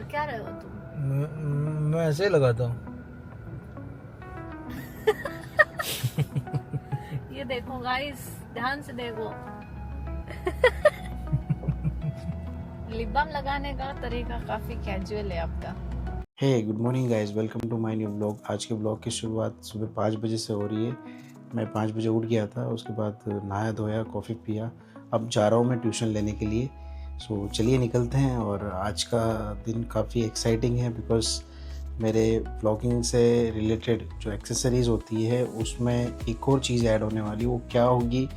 कर क्या रहे हो तुम? मैं ऐसे ही लगाता हूँ। ये देखो गाइस, ध्यान से देखो। लिप बाम लगाने का तरीका काफी कैजुअल है आपका। Hey good morning guys, welcome to my new blog. आज के ब्लॉग की शुरुआत सुबह 5 बजे से हो रही है। मैं 5 बजे उठ गया था, उसके बाद नहाया धोया, कॉफ़ी पिया। अब जा रहा हूँ मैं ट्यूशन लेने के लिए। सो चलिए निकलते हैं। और आज का दिन काफ़ी एक्साइटिंग है बिकॉज़ मेरे ब्लॉगिंग से रिलेटेड जो एक्सेसरीज़ होती है उसमें एक और चीज़ ऐड होने वाली है। वो क्या होगी,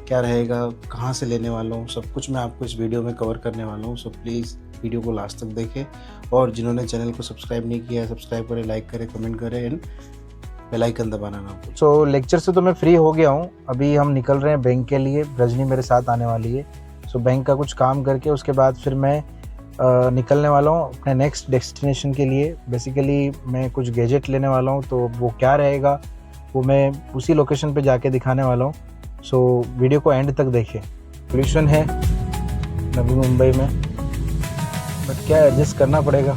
क्या रहेगा, कहाँ से लेने वाला हूँ, सब कुछ मैं आपको इस वीडियो में कवर करने वाला हूँ। सो प्लीज़ वीडियो को लास्ट तक देखें, और जिन्होंने चैनल को सब्सक्राइब नहीं किया है सब्सक्राइब करें, लाइक करें, कमेंट करें एंड बेल आइकन दबाना ना भूलें। सो लेक्चर से तो मैं फ्री हो गया हूँ। अभी हम निकल रहे हैं बैंक के लिए। रजनी मेरे साथ आने वाली है। सो बैंक का कुछ काम करके उसके बाद फिर मैं निकलने वाला हूँ अपने नेक्स्ट डेस्टिनेशन के लिए। बेसिकली मैं कुछ गैजेट लेने वाला हूँ, तो वो क्या रहेगा वो मैं उसी लोकेशन पे जाके दिखाने वाला हूँ। सो वीडियो को एंड तक देखें। पोल्यूशन है नवी मुंबई में, बट क्या एडजस्ट करना पड़ेगा।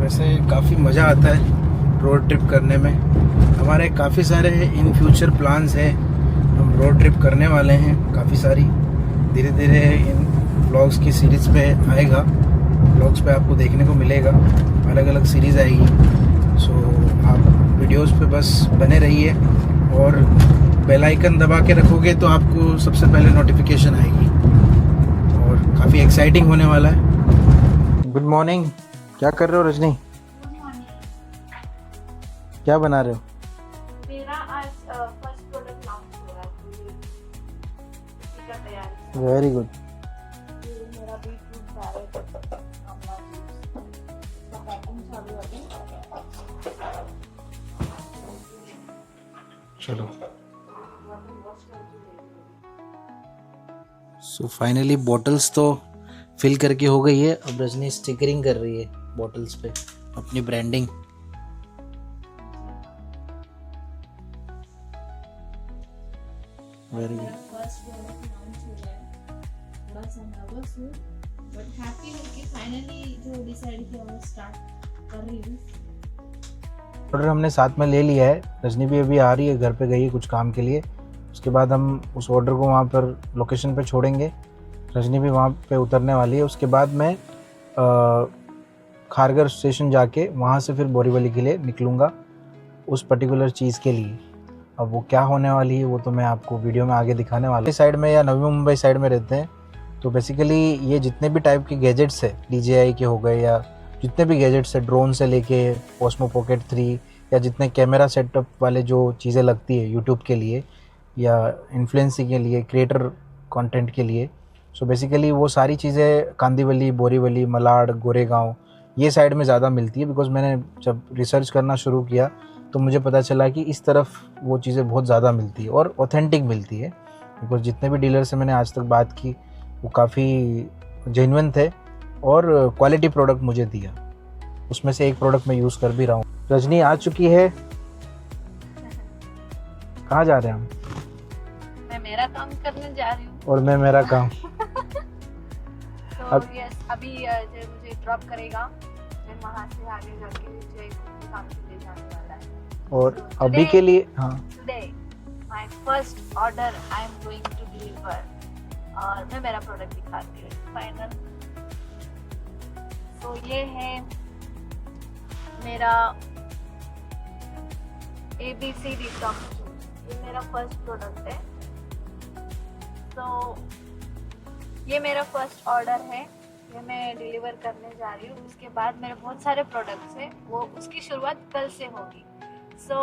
वैसे काफ़ी मज़ा आता है रोड ट्रिप करने में। हमारे काफ़ी सारे इन फ्यूचर प्लान्स हैं। हम रोड ट्रिप करने वाले हैं काफ़ी सारी। धीरे धीरे इन ब्लॉग्स की सीरीज़ पे आएगा। ब्लॉग्स पे आपको देखने को मिलेगा, अलग अलग सीरीज़ आएगी। सो आप वीडियोस पे बस बने रहिए और बेल आइकन दबा के रखोगे तो आपको सबसे पहले नोटिफिकेशन आएगी। और काफ़ी एक्साइटिंग होने वाला है। Good morning. क्या कर रहे हो रजनी? क्या बना रहे हो? मेरा आज फर्स्ट प्रोडक्ट लॉन्च हो रहा है, इसी का तैयारी। Very good. मेरा बीटरूट कैरेट आंवला जूस का पैकिंग चालू है। चलो। सो फाइनली बॉटल्स तो फिल करके हो गई है। अब रजनी स्टिकरिंग कर रही है बॉटल्स पे अपनी branding. Very good. First product launch हो रहा है, थोड़ा सा नर्वस हूँ बट हैप्पी हूँ कि फाइनली जो डिसाइड किया वो स्टार्ट कर रही हूँ। ऑर्डर हमने साथ में ले लिया है। रजनी भी अभी आ रही है, घर पे गई है कुछ काम के लिए। उसके बाद हम उस ऑर्डर को वहाँ पर लोकेशन पे छोड़ेंगे। रजनी भी वहाँ पे उतरने वाली है। उसके बाद मैं खारगर स्टेशन जाके वहाँ से फिर बोरीवली के लिए निकलूँगा उस पर्टिकुलर चीज़ के लिए। अब वो क्या होने वाली है वो तो मैं आपको वीडियो में आगे दिखाने वाला हूँ। इस साइड में या नवी मुंबई साइड में रहते हैं तो बेसिकली ये जितने भी टाइप के गैजेट्स है, DJI के हो गए या जितने भी गैजेट्स है, ड्रोन से लेके Osmo Pocket 3 या जितने कैमरा सेटअप वाले जो चीज़ें लगती है यूट्यूब के लिए या इन्फ्लुएंसिंग के लिए, क्रिएटर कंटेंट के लिए। सो बेसिकली वो सारी चीज़ें कांदीवली, बोरीवली, मलाड, गोरेगांव ये साइड में ज़्यादा मिलती है। बिकॉज मैंने जब रिसर्च करना शुरू किया तो मुझे पता चला कि इस तरफ वो चीज़ें बहुत ज़्यादा मिलती है और ऑथेंटिक मिलती है। बिकॉज जितने भी डीलर से मैंने आज तक बात की वो काफ़ी जेन्युइन थे और क्वालिटी प्रोडक्ट मुझे दिया। उसमें से एक प्रोडक्ट मैं यूज़ कर भी रहा हूँ। रजनी आ चुकी है। कहाँ जा रहे हैं हम? मैं मेरा काम करने जा रही हूँ और मैं मेरा काम। तो यस, अभी जो मुझे ड्रॉप करेगा, मैं वहाँ से आगे जाके मुझे काम के लिए जाने वाला है। और अभी के लिए हाँ, today my first order I am going to deliver और मैं मेरा प्रोडक्ट दिखाती हूँ फाइनल। तो ये है मेरा ABC डिटॉक्स जूस। ये मेरा फर्स्ट प्रोडक्ट है। तो ये मेरा फर्स्ट ऑर्डर है, ये मैं डिलीवर करने जा रही हूँ। उसके बाद मेरे बहुत सारे प्रोडक्ट्स हैं, वो उसकी शुरुआत कल से होगी। सो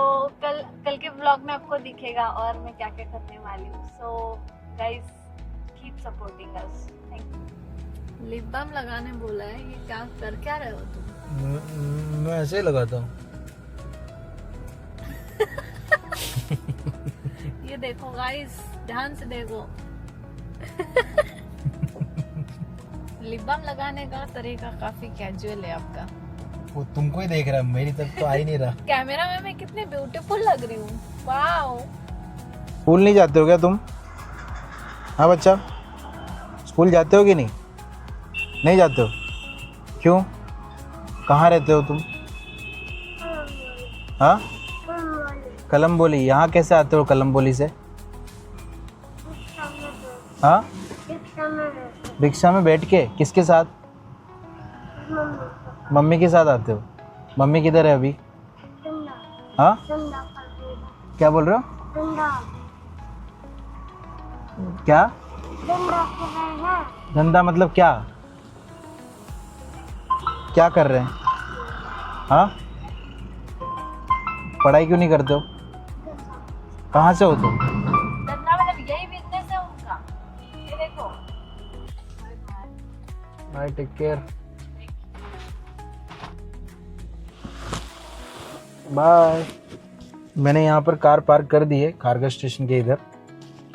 कल के व्लॉग में आपको दिखेगा और मैं क्या क्या करने वाली हूँ। So guys keep supporting us. Thank you. Lip balm लगाने बोला है, ये क्या कर क्या रहे हो तुम? मैं ऐसे ही लगाता हूँ। ये देखो गाइस, ध्यान से देखो। लिप बाम लगाने का तरीका काफी कैजुअल है आपका। वो तुमको ही देख रहा है, मेरी तरफ तो आ ही नहीं रहा। कैमरा में मैं कितनी ब्यूटीफुल लग रही हूँ। वाओ। स्कूल नहीं जाते हो क्या तुम? हाँ बच्चा, स्कूल जाते हो कि नहीं? नहीं जाते हो? क्यों? कहाँ रहते हो तुम? हाँ, कलम बोली। यहाँ कैसे आते हो कलम बोली से? हाँ, रिक्शा में बैठ के। किसके साथ? मम्मी के साथ आते हो। मम्मी किधर है अभी? हाँ, क्या बोल रहे हो? क्या धंधा मतलब क्या? क्या कर रहे हैं? हाँ, पढ़ाई क्यों नहीं करते हो? कहाँ से हो तुम? धंधा मतलब यही बिजनेस है उनका। ये देखो। Bye, take care, bye. मैंने यहाँ पर कार पार्क कर दी है खारगा स्टेशन के इधर।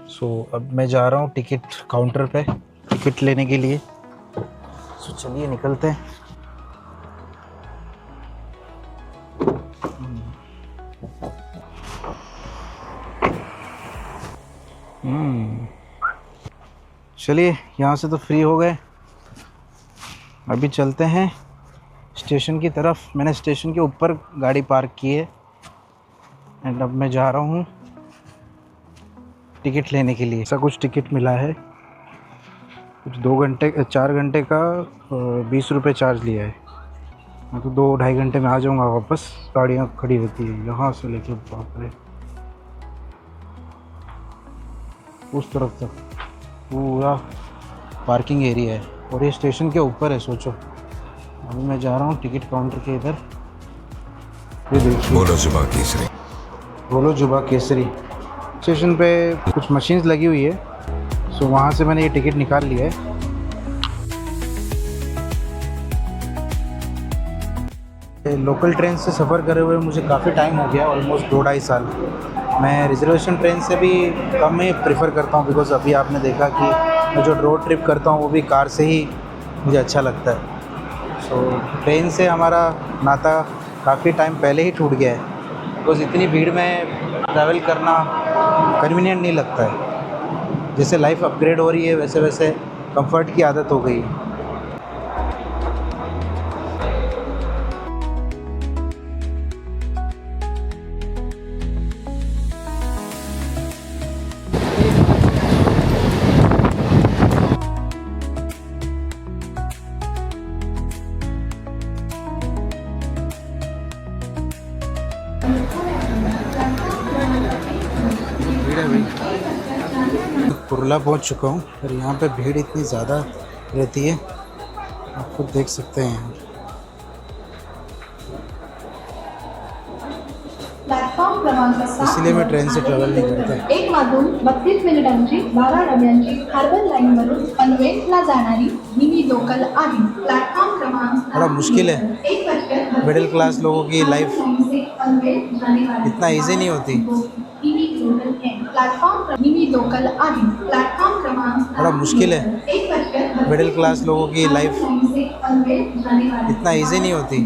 सो अब मैं जा रहा हूँ टिकट काउंटर पे टिकट लेने के लिए। सो चलिए निकलते हैं। चलिए, यहाँ से तो फ्री हो गए। अभी चलते हैं स्टेशन की तरफ। मैंने स्टेशन के ऊपर गाड़ी पार्क की है एंड अब मैं जा रहा हूँ टिकट लेने के लिए। ऐसा कुछ टिकट मिला है, कुछ 4 घंटे का 20 रुपये चार्ज लिया है। मैं तो 2-2.5 घंटे में आ जाऊँगा वापस। गाड़ियाँ खड़ी रहती है यहाँ से लेके बाप रे उस तरफ तक पूरा पार्किंग एरिया है और ये स्टेशन के ऊपर है। सोचो, अभी मैं जा रहा हूँ टिकट काउंटर के इधर। ये देखिए, बोलो जुबा केसरी। बोलो जुबा केसरी। स्टेशन पे कुछ मशीन्स लगी हुई है, सो वहाँ से मैंने ये टिकट निकाल लिया है। लोकल ट्रेन से सफ़र करे हुए मुझे काफ़ी टाइम हो गया, ऑलमोस्ट 2-2.5 साल। मैं रिजर्वेशन ट्रेन से भी कम ही प्रेफर करता हूँ, बिकॉज़ अभी आपने देखा कि मैं जो रोड ट्रिप करता हूँ वो भी कार से ही मुझे अच्छा लगता है। सो ट्रेन से हमारा नाता काफ़ी टाइम पहले ही टूट गया है, बिकॉज़ इतनी भीड़ में ट्रैवल करना कन्वीनियंट नहीं लगता है। जैसे लाइफ अपग्रेड हो रही है वैसे वैसे कंफर्ट की आदत हो गई है। भीड़ है भाई। कुरला पहुंच चुका हूं और यहाँ पे भीड़ इतनी ज़्यादा रहती है, आप खुद देख सकते हैं। प्लॅटफॉर्म क्रमांक 7 इसलिए मैं ट्रेन से ट्रॅव्हल नहीं करता। एक वाजून 32 मिनिटांची 12 डब्यांची हार्बर लाईनवरून पनवेलला जाणारी मिनी लोकल आहे। प्लॅटफॉर्म क्रमांक बड़ा मुश्किल है, मिडिल क्लास लोगों की लाइफ इतना ईजी नहीं होती। मिनी लोकल आहे। प्लॅटफॉर्म क्रमांक बड़ा मुश्किल है, मिडिल क्लास लोगों की लाइफ इतना ईजी नहीं होती।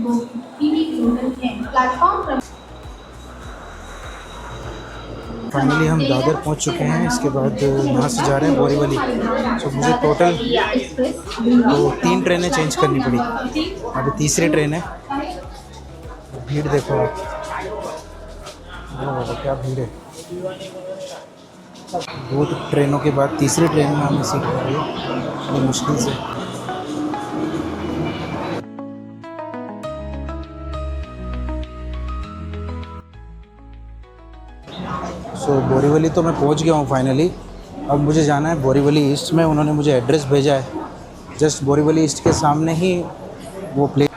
प्लॅटफॉर्म फाइनली हम दादर पहुंच चुके हैं। इसके बाद यहाँ से जा रहे हैं बोरीवली। तो मुझे टोटल तो 3 ट्रेनें चेंज करनी पड़ी, अभी तीसरी ट्रेन है। भीड़ देखो आप, क्या भीड़ है। 2 ट्रेनों के बाद तीसरी ट्रेन में हमें सीट मिल रही है बड़ी मुश्किल से। सो बोरीवली तो मैं पहुंच गया हूं फाइनली। अब मुझे जाना है बोरीवली ईस्ट में। उन्होंने मुझे एड्रेस भेजा है, जस्ट बोरीवली ईस्ट के सामने ही वो प्लेस।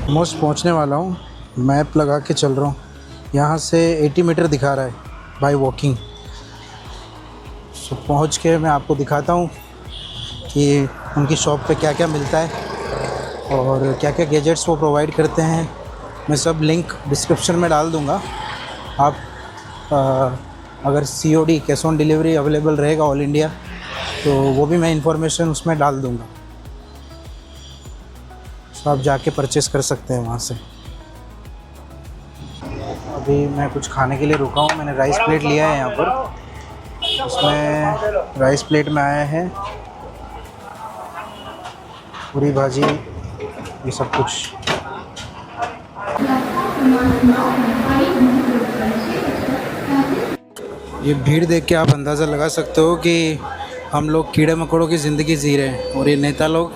ऑलमोस्ट पहुंचने वाला हूं। मैप लगा के चल रहा हूं। यहाँ से 80 मीटर दिखा रहा है बाय वॉकिंग। सो पहुंच के मैं आपको दिखाता हूं कि उनकी शॉप पे क्या क्या मिलता है। और क्या क्या गैजेट्स वो प्रोवाइड करते हैं मैं सब लिंक डिस्क्रिप्शन में डाल दूँगा। आप अगर COD cash on delivery available रहेगा ऑल इंडिया तो वो भी मैं इंफॉर्मेशन उसमें डाल दूँगा, तो आप जाके परचेज़ कर सकते हैं वहाँ से। अभी मैं कुछ खाने के लिए रुका हूँ, मैंने राइस प्लेट लिया है यहाँ पर। उसमें राइस प्लेट में आया है पूरी भाजी, ये सब कुछ। ये भीड़ देख के आप अंदाज़ा लगा सकते हो कि हम लोग कीड़े मकोड़ों की ज़िंदगी जी रहे हैं और ये नेता लोग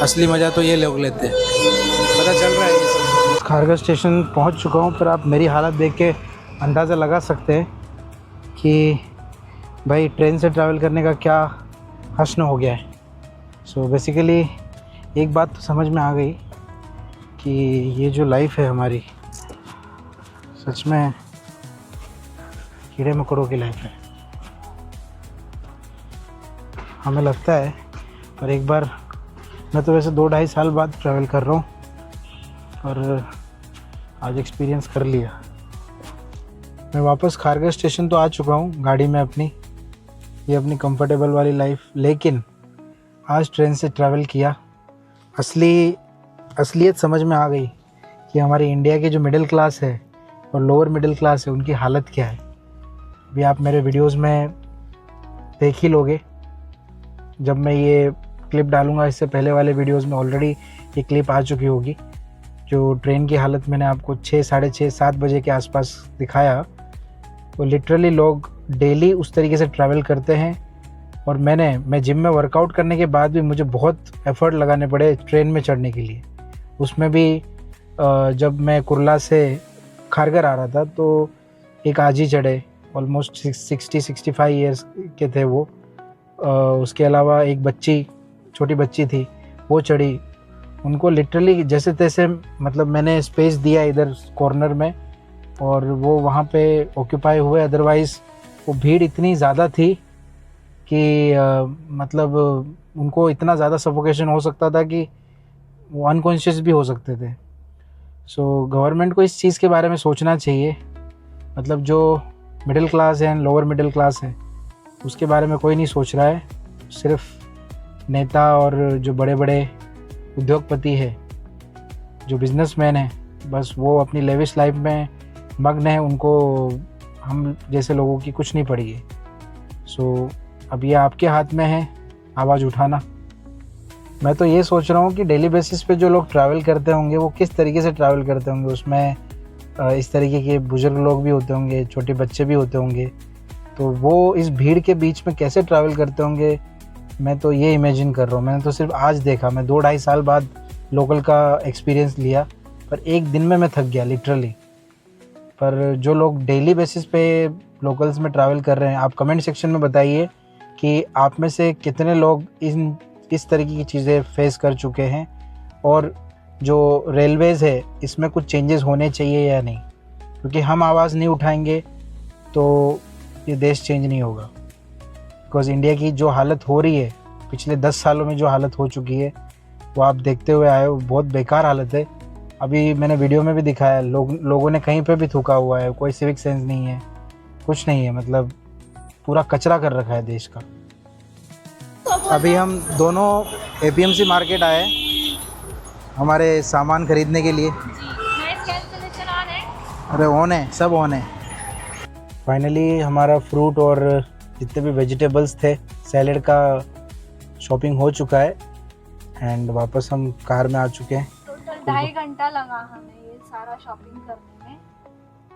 असली मज़ा तो ये लोग लेते हैं। पता चल रहा है ये सब। खारगा स्टेशन पहुंच चुका हूं, पर आप मेरी हालत देख के अंदाज़ा लगा सकते हैं कि भाई ट्रेन से ट्रैवल करने का क्या हश्न हो गया है। सो बेसिकली एक बात तो समझ में आ गई कि ये जो लाइफ है हमारी सच में कीड़े मकोड़ों की लाइफ है। हमें लगता है, पर एक बार मैं तो वैसे 2-2.5 साल बाद ट्रैवल कर रहा हूँ और आज एक्सपीरियंस कर लिया। मैं वापस खारगा स्टेशन तो आ चुका हूँ गाड़ी में अपनी, ये अपनी कंफर्टेबल वाली लाइफ, लेकिन आज ट्रेन से ट्रैवल किया, असलियत समझ में आ गई कि हमारी इंडिया की जो मिडिल क्लास है और लोअर मिडिल क्लास है उनकी हालत क्या है। अभी आप मेरे वीडियोस में देख ही लोगे, जब मैं ये क्लिप डालूंगा इससे पहले वाले वीडियोस में ऑलरेडी ये क्लिप आ चुकी होगी। जो ट्रेन की हालत मैंने आपको 6, साढ़े 6, 7 बजे के आसपास दिखाया, वो लिटरली लोग डेली उस तरीके से ट्रैवल करते हैं। और मैं जिम में वर्कआउट करने के बाद भी मुझे बहुत एफर्ट लगाने पड़े ट्रेन में चढ़ने के लिए। उसमें भी जब मैं कुर्ला से खारगर आ रहा था तो एक आजी चढ़े, ऑलमोस्ट 60-65 ईयर्स के थे वो। उसके अलावा एक बच्ची, छोटी बच्ची थी, वो चढ़ी। उनको लिटरली जैसे तैसे मतलब मैंने स्पेस दिया इधर कॉर्नर में और वो वहाँ पे ऑक्यूपाई हुए। अदरवाइज़ वो भीड़ इतनी ज़्यादा थी कि मतलब उनको इतना ज़्यादा सफोकेशन हो सकता था कि वो अनकॉन्शियस भी हो सकते थे। सो गवर्नमेंट को इस चीज़ के बारे में सोचना चाहिए। मतलब जो मिडिल क्लास है, लोअर मिडिल क्लास है, उसके बारे में कोई नहीं सोच रहा है। सिर्फ नेता और जो बड़े बड़े उद्योगपति है, जो बिजनेसमैन है, बस वो अपनी लेविश लाइफ में मग्न है। उनको हम जैसे लोगों की कुछ नहीं पड़ी है। सो अब ये आपके हाथ में है आवाज़ उठाना। मैं तो ये सोच रहा हूँ कि डेली बेसिस पे जो लोग ट्रैवल करते होंगे वो किस तरीके से ट्रैवल करते होंगे। उसमें इस तरीके के बुजुर्ग लोग भी होते होंगे, छोटे बच्चे भी होते होंगे, तो वो इस भीड़ के बीच में कैसे ट्रैवल करते होंगे, मैं तो ये इमेजिन कर रहा हूँ। मैंने तो सिर्फ आज देखा, मैं 2-2.5 साल बाद लोकल का एक्सपीरियंस लिया, पर एक दिन में मैं थक गया लिटरली। पर जो लोग डेली बेसिस पे लोकल्स में ट्रैवल कर रहे हैं, आप कमेंट सेक्शन में बताइए कि आप में से कितने लोग इस तरीके की चीज़ें फेस कर चुके हैं और जो रेलवेज़ है इसमें कुछ चेंजेस होने चाहिए या नहीं। क्योंकि हम आवाज़ नहीं उठाएंगे तो ये देश चेंज नहीं होगा। बिकॉज़ इंडिया की जो हालत हो रही है, पिछले 10 सालों में जो हालत हो चुकी है, वो आप देखते हुए आए हो, बहुत बेकार हालत है। अभी मैंने वीडियो में भी दिखाया, लोगों ने कहीं पे भी थूका हुआ है, कोई सिविक सेंस नहीं है, कुछ नहीं है, मतलब पूरा कचरा कर रखा है देश का। अभी हम दोनों APMC मार्केट आए हमारे सामान खरीदने के लिए। अरे ऑन है, सब ऑन है। फाइनली हमारा फ्रूट और जितने भी वेजिटेबल्स थे, सैलेड का शॉपिंग हो चुका है एंड वापस हम कार में आ चुके हैं। टोटल 2.5 घंटा लगा हमें ये सारा शॉपिंग करने में।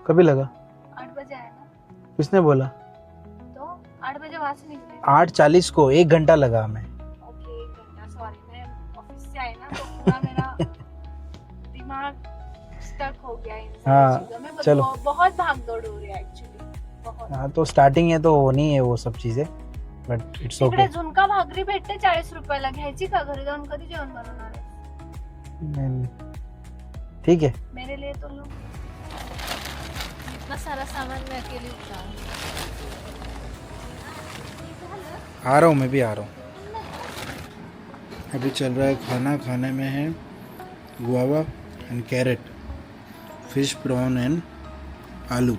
कभी लगा? 8 बजे आए ना। किसने बोला? तो 8 बजे वहाँ से निकले। 8:40 को 1 घंटा लगा हमें। ओके, 1 घंटा, सॉरी, मैं ऑफिस से आई ना तो पूरा मेरा दिमाग स्टक हो गया इन सारी चीजों में। चलो, बहुत भाग दौड़ हो रही है एक्चुअली, बहुत। हाँ, तो स्टार्टिंग है तो होनी है वो सब चीज़ें, बट इट्स ओके। इकडे झुणका भाकरी भेटते 40 रुपयाला, घ्यायची का? घरी जाऊन कधी जेवण बनवणार आहे? ठीक है, मेरे लिए तो लो। इतना सारा सामान मैं अकेली उठा। आ रहा हूँ, मैं भी आ रहा हूँ। अभी चल रहा है खाना, खाने में है guava and carrot, fish, prawn and आलू.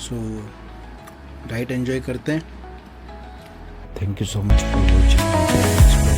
So डाइट एंजॉय करते हैं. Thank you so much for watching.